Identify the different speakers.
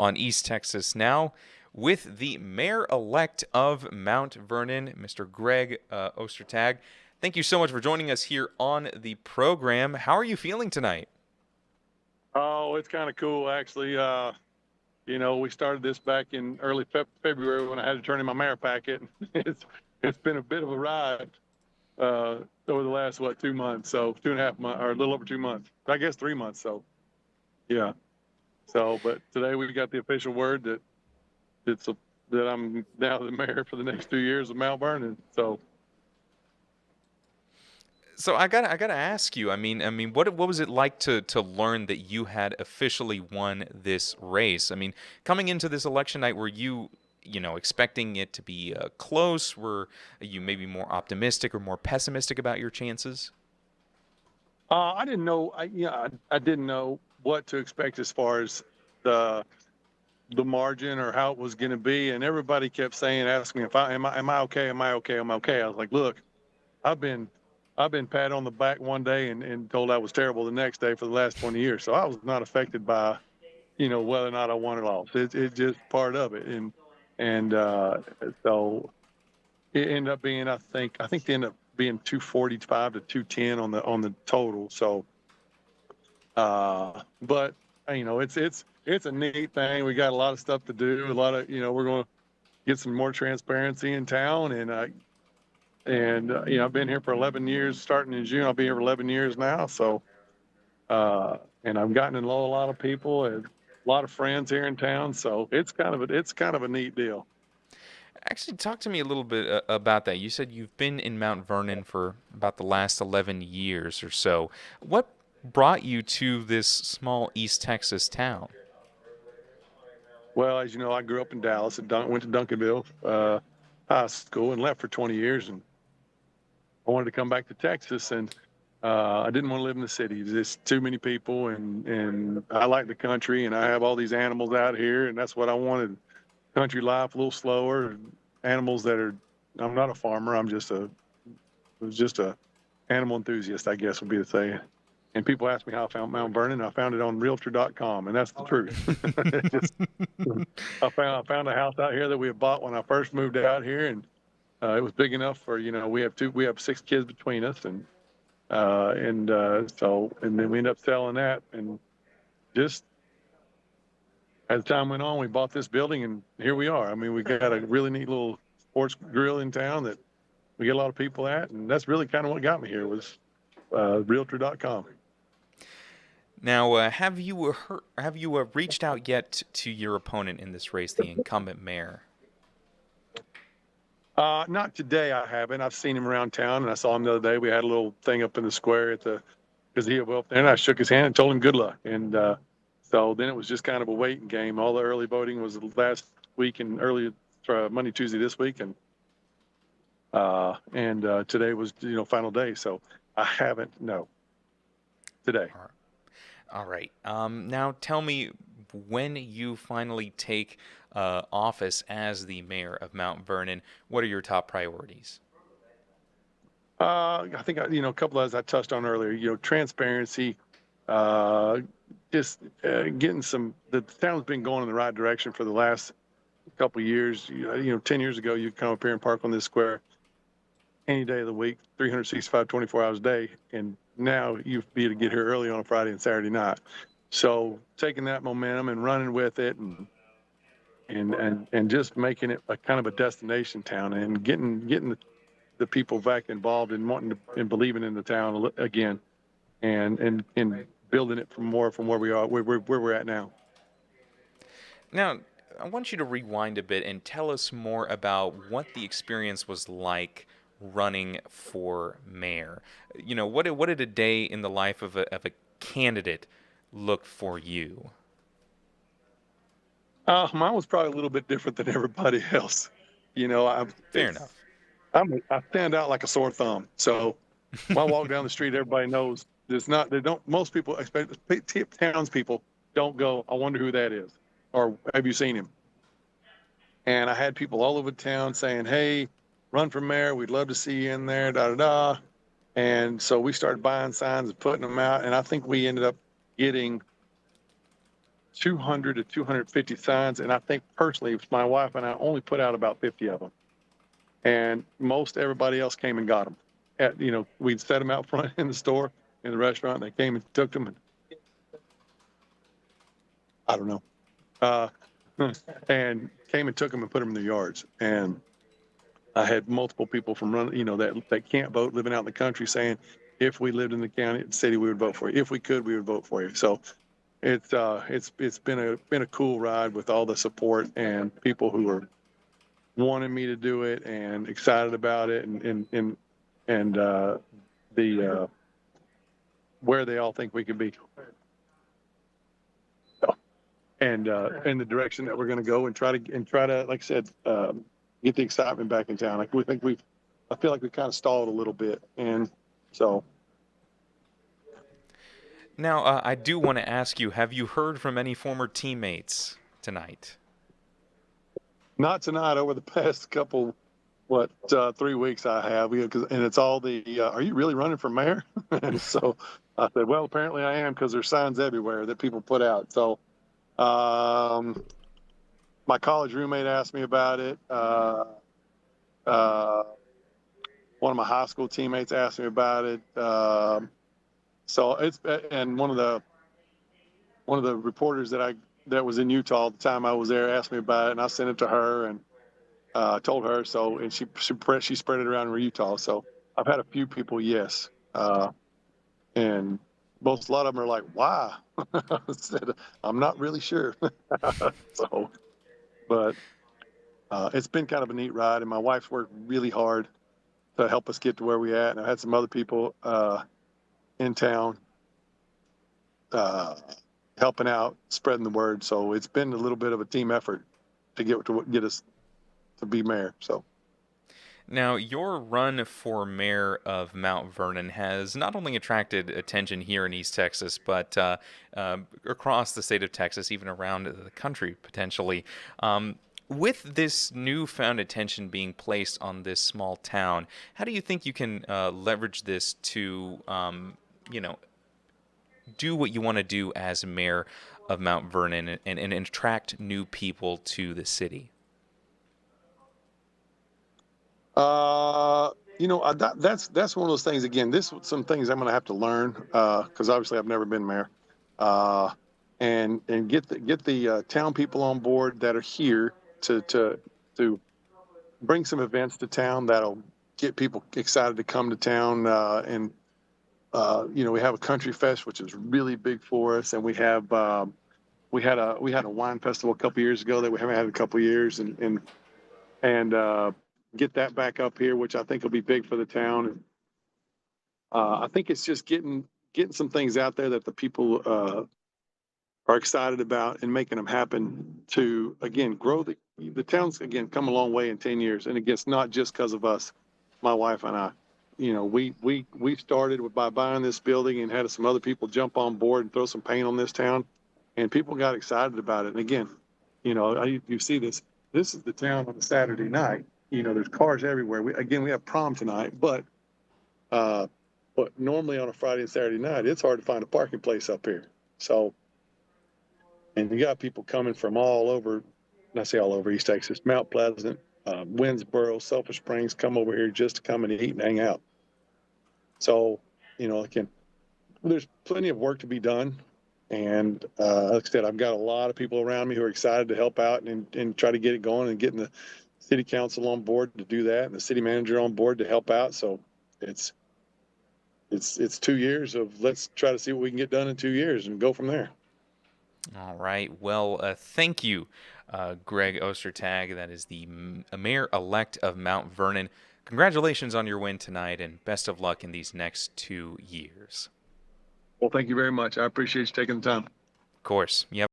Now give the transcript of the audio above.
Speaker 1: on East Texas Now with the mayor-elect of Mount Vernon, Mr. Greg Ostertag. Thank you so much for joining us here on the program. How are you feeling tonight?
Speaker 2: Oh, it's kind of cool, actually. We started this back in early February when I had to turn in my mayor packet. It's it's been a bit of a ride over the last 2 months, so 2.5 months, or a little over 2 months. I guess 3 months. So yeah. But today we got the official word that it's a, that I'm now the mayor for the next 2 years of Mount Vernon.
Speaker 1: So I gotta ask you. What was it like to learn that you had officially won this race? I mean, coming into this election night, were you expecting it to be close? Were you maybe more optimistic or more pessimistic about your chances?
Speaker 2: I didn't know. I didn't know what to expect as far as the the margin or how it was going to be, and everybody kept saying, asking me if am I okay, am I okay, am I okay. I was like, look, I've been I've been pat on the back one day and told I was terrible the next day for the last 20 years. So I was not affected by whether or not I won or lost. It's just part of it, and so it ended up being I think they ended up being 245 to 210 on the total. But it's a neat thing. We got a lot of stuff to do. A lot of we're going to get some more transparency in town, and I've been here for 11 years. Starting in June, I'll be here for 11 years now. And I've gotten to know a lot of people and a lot of friends here in town. So it's kind of a neat deal.
Speaker 1: Actually, talk to me a little bit about that. You said you've been in Mount Vernon for about the last 11 years or so. What brought you to this small East Texas town?
Speaker 2: Well, as you know, I grew up in Dallas and went to Duncanville High School and left for 20 years, and I wanted to come back to Texas, and I didn't want to live in the city. There's just too many people, and I like the country, and I have all these animals out here, and that's what I wanted. Country life, a little slower, animals that are. I'm not a farmer. Was just a animal enthusiast, I guess would be the saying. And people ask me how I found Mount Vernon. I found it on Realtor.com, and that's the truth. Just, I found a house out here that we had bought when I first moved out here, and it was big enough for we have 6 kids between us, and then we ended up selling that, and just as time went on, we bought this building, and here we are. I mean, we got a really neat little sports grill in town that we get a lot of people at, and that's really kind of what got me here was Realtor.com.
Speaker 1: Now, have you reached out yet to your opponent in this race, the incumbent mayor?
Speaker 2: Not today, I haven't. I've seen him around town, and I saw him the other day. We had a little thing up in the square at the gazebo up there, and I shook his hand and told him good luck. And so then it was just kind of a waiting game. All the early voting was last week and early Monday, Tuesday this week, and today was final day. So I haven't today.
Speaker 1: All right. Now tell me, when you finally take office as the mayor of Mount Vernon, what are your top priorities?
Speaker 2: I think a couple of those I touched on earlier. Transparency, uh, just getting some. The town's been going in the right direction for the last couple of years. 10 years ago, you come up here and park on this square any day of the week, 365, 24 hours a day, and now you be able to get here early on a Friday and Saturday night. So taking that momentum and running with it, and just making it a kind of a destination town, and getting the people back involved in wanting to and believing in the town again, and building it from where we are where we're at now.
Speaker 1: Now, I want you to rewind a bit and tell us more about what the experience was like running for mayor. What did a day in the life of a candidate look for you?
Speaker 2: Mine was probably a little bit different than everybody else. You know, I
Speaker 1: Fair
Speaker 2: it's
Speaker 1: enough.
Speaker 2: I stand out like a sore thumb. So when I walk down the street, everybody knows there's not. They don't. Most people expect townspeople don't go. I wonder who that is, or have you seen him? And I had people all over town saying, "Hey, run for mayor. We'd love to see you in there." Da da da. And so we started buying signs and putting them out. And I think we ended up getting 200 to 250 signs, and I think personally, my wife and I only put out about 50 of them, and most everybody else came and got them. We'd set them out front in the store, in the restaurant. They came and took them, and I don't know, uh, and came and took them and put them in their yards. And I had multiple people from that can't vote, living out in the country, saying, if we lived in the county, city, we would vote for you. If we could, we would vote for you. So it's been a cool ride with all the support and people who are wanting me to do it and excited about it, and the where they all think we could be, and the direction that we're going to go, and try to, like I said, get the excitement back in town. Like I feel like we kind of stalled a little bit, and so.
Speaker 1: Now, I do want to ask you, have you heard from any former teammates tonight?
Speaker 2: Not tonight. Over the past couple, 3 weeks I have, and it's all the, are you really running for mayor? And so I said, well, apparently I am, because there's signs everywhere that people put out. So my college roommate asked me about it. Uh, One of my high school teammates asked me about it. So and one of the reporters that was in Utah at the time I was there asked me about it, and I sent it to her, and told her. So, and she spread it around Utah. So I've had a few people, yes, and a lot of them are like, why? I said, I'm not really sure. So, but it's been kind of a neat ride, and my wife's worked really hard to help us get to where we at. And I had some other people in town uh, helping out, spreading the word. So it's been a little bit of a team effort to get us to be mayor. So.
Speaker 1: Now, your run for mayor of Mount Vernon has not only attracted attention here in East Texas, but across the state of Texas, even around the country potentially. With this newfound attention being placed on this small town, how do you think you can leverage this to, you know, do what you want to do as mayor of Mount Vernon and attract new people to the city?
Speaker 2: That's one of those things. Again, some things I'm going to have to learn, because obviously I've never been mayor, uh, and get the town people on board that are here to bring some events to town that'll get people excited to come to town. And we have a country fest, which is really big for us, and we had a wine festival a couple years ago that we haven't had in a couple years, and get that back up here, which I think will be big for the town. And I think it's just getting some things out there that the people are excited about, and making them happen to, again, grow the town's, again, come a long way in 10 years. And again, it's not just because of us, my wife and I. We started by buying this building, and had some other people jump on board and throw some paint on this town, and people got excited about it. And again, you see this. This is the town on a Saturday night. There's cars everywhere. We have prom tonight, uh, but normally on a Friday and Saturday night, it's hard to find a parking place up here. So, and you got people coming from all over, and I say all over East Texas, Mount Pleasant, Winsboro, Sulphur Springs, come over here just to come and eat and hang out. So, again, there's plenty of work to be done. And like I said, I've got a lot of people around me who are excited to help out and try to get it going, and getting the city council on board to do that, and the city manager on board to help out. So it's 2 years of, let's try to see what we can get done in 2 years and go from there.
Speaker 1: All right. Well, thank you, Greg Ostertag. That is the mayor-elect of Mount Vernon. Congratulations on your win tonight, and best of luck in these next 2 years.
Speaker 2: Well, thank you very much. I appreciate you taking the time.
Speaker 1: Of course. Yep.